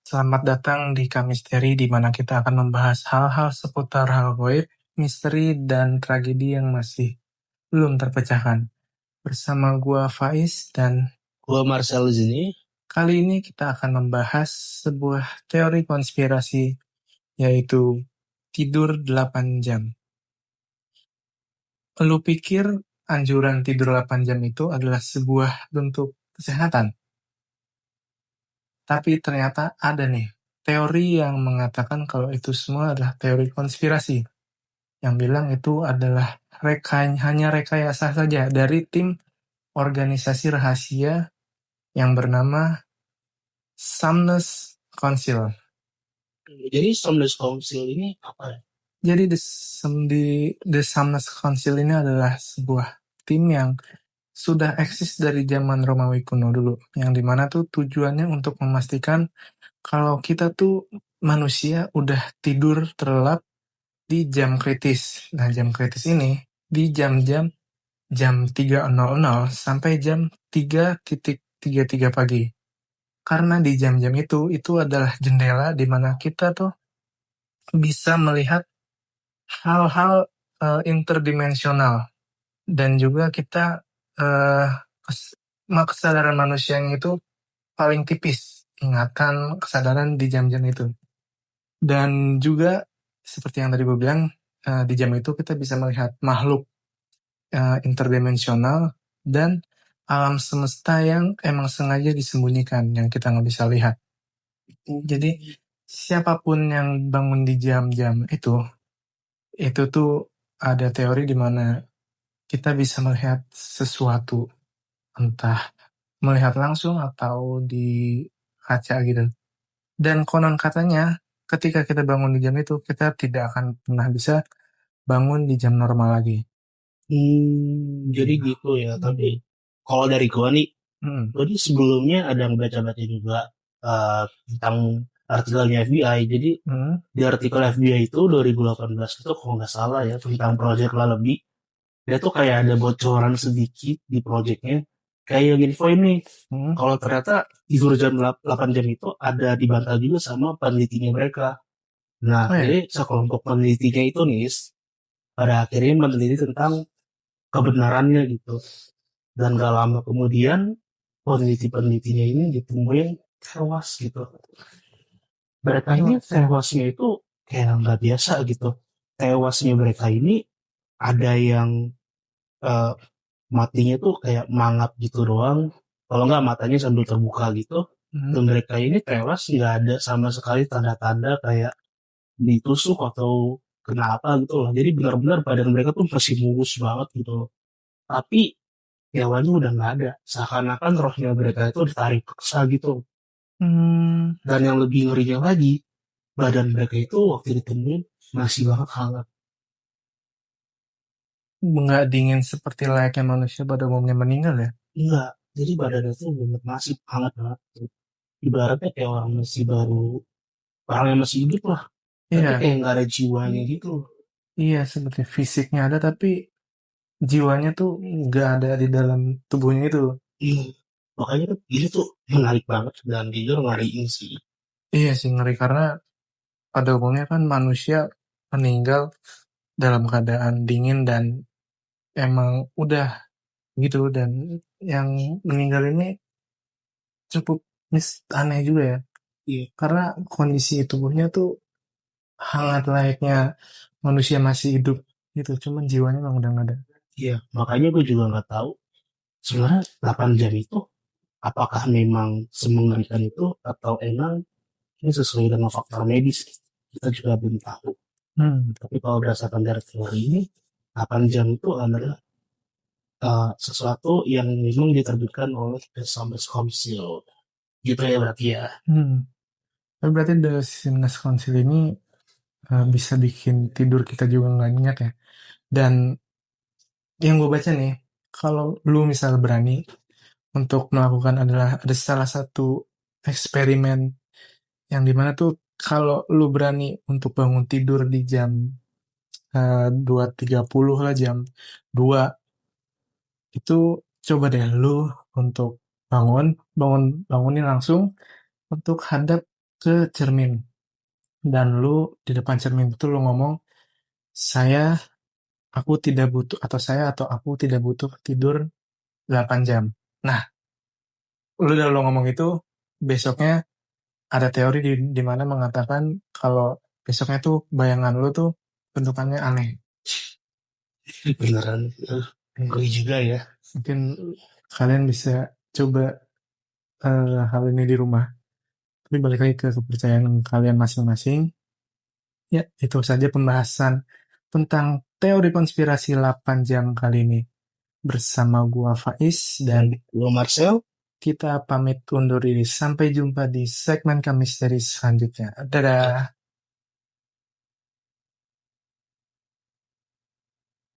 Selamat datang di Kamisteri, di mana kita akan membahas hal-hal seputar hal gaib, misteri, dan tragedi yang masih belum terpecahkan. Bersama gua Faiz, dan Gua Marcel di sini. kali ini kita akan membahas sebuah teori konspirasi, yaitu tidur 8 jam. Lu pikir anjuran tidur 8 jam itu adalah sebuah bentuk kesehatan? Tapi ternyata ada nih teori yang mengatakan kalau itu semua adalah teori konspirasi, yang bilang itu adalah hanya rekayasa saja dari tim organisasi rahasia yang bernama Somnus Council. Jadi Somnus Council ini apa ya? Jadi The Somnus Council ini adalah sebuah tim yang sudah eksis dari zaman Romawi kuno dulu, yang dimana tuh tujuannya untuk memastikan kalau kita tuh manusia udah tidur terlelap di jam kritis. Nah, jam kritis ini di jam-jam jam 3.00 sampai jam 3.33 pagi. Karena di jam-jam itu adalah jendela di mana kita tuh bisa melihat hal-hal interdimensional, dan juga kita kesadaran manusianya itu paling tipis, ingatan kesadaran di jam-jam itu. Dan juga seperti yang tadi gue bilang, di jam itu kita bisa melihat makhluk interdimensional dan alam semesta yang emang sengaja disembunyikan, yang kita nggak bisa lihat. Jadi siapapun yang bangun di jam-jam itu tuh ada teori di mana kita bisa melihat sesuatu, entah melihat langsung atau di kaca gitu. Dan konon katanya ketika kita bangun di jam itu, kita tidak akan pernah bisa bangun di jam normal lagi. Jadi gitu ya. Tapi kalau dari gua nih, jadi sebelumnya ada yang baca-baca juga tentang artikelnya FBI. Jadi di artikel FBI itu 2018 itu kalau nggak salah ya, tentang Project Lullaby. Dia tuh kayak ada bocoran sedikit di projectnya. Kayak info ini, kalau ternyata tidur jam 8 jam itu ada dibantah juga sama penelitinya mereka. Nah, jadi sekelompok penelitinya itu nih, pada akhirnya meneliti tentang kebenarannya gitu. Dan gak lama kemudian peneliti-penelitinya ini ditemuin tewas gitu. Mereka ini tewasnya itu kayak nggak biasa gitu. Tewasnya mereka ini ada yang matinya tuh kayak mangap gitu doang. Kalau nggak matanya sambil terbuka gitu. Dan mereka ini tewas nggak ada sama sekali tanda-tanda kayak ditusuk atau kenapa gitu loh. Jadi benar-benar badan mereka tuh masih mulus banget gitu loh. Tapi hewannya udah nggak ada. Seakan-akan rohnya mereka itu ditarik paksa gitu. Dan yang lebih ngerinya lagi, badan mereka itu waktu ditemuin masih banget hangat. Nggak dingin seperti layaknya manusia pada umumnya meninggal ya? Enggak. Jadi badannya itu bener masih hangat banget. Ibaratnya kayak orang masih baru, orang yang masih hidup lah. Tapi kayak nggak ada jiwanya gitu. Iya, seperti fisiknya ada tapi jiwanya tuh nggak ada di dalam tubuhnya itu. Iya. Makanya tuh ini tuh menarik banget dan jujur ngeriin sih. Iya sih, ngeri karena pada umumnya kan manusia meninggal dalam keadaan dingin dan emang udah gitu, dan yang meninggal ini cukup aneh juga ya. Iya. Karena kondisi tubuhnya tuh hangat layaknya manusia masih hidup gitu, cuman jiwanya emang udah nggak ada. Iya, makanya gue juga nggak tahu sebenarnya 8 jam itu apakah memang semengerikan itu atau emang ini sesuai dengan faktor medis, kita juga belum tahu. Tapi kalau berdasarkan dari teori ini 8 jam itu adalah sesuatu yang memang diterbitkan oleh The Somnus Council gitu ya berarti ya. Tapi berarti The Somnus Council ini bisa bikin tidur kita juga nggak nyenyak ya. Dan yang gue baca nih, kalau lu misal berani untuk melakukan adalah ada salah satu eksperimen yang dimana tuh kalau lu berani untuk bangun tidur di jam 2.30 lah, jam 2, itu coba deh lu untuk bangunin langsung untuk hadap ke cermin. Dan lu di depan cermin itu lu ngomong, aku tidak butuh, atau aku tidak butuh tidur 8 jam. Nah, lu ngomong itu, besoknya ada teori di mana mengatakan kalau besoknya tuh bayangan lu tuh bentukannya aneh. Beneran, ngeri juga ya. Mungkin kalian bisa coba hal ini di rumah. Tapi balik lagi ke kepercayaan kalian masing-masing. Ya, itu saja pembahasan tentang teori konspirasi 8 jam kali ini. Bersama gua Faiz dan gua Marcel. Kita pamit undur diri. Sampai jumpa di segmen kami seri selanjutnya. Dadah.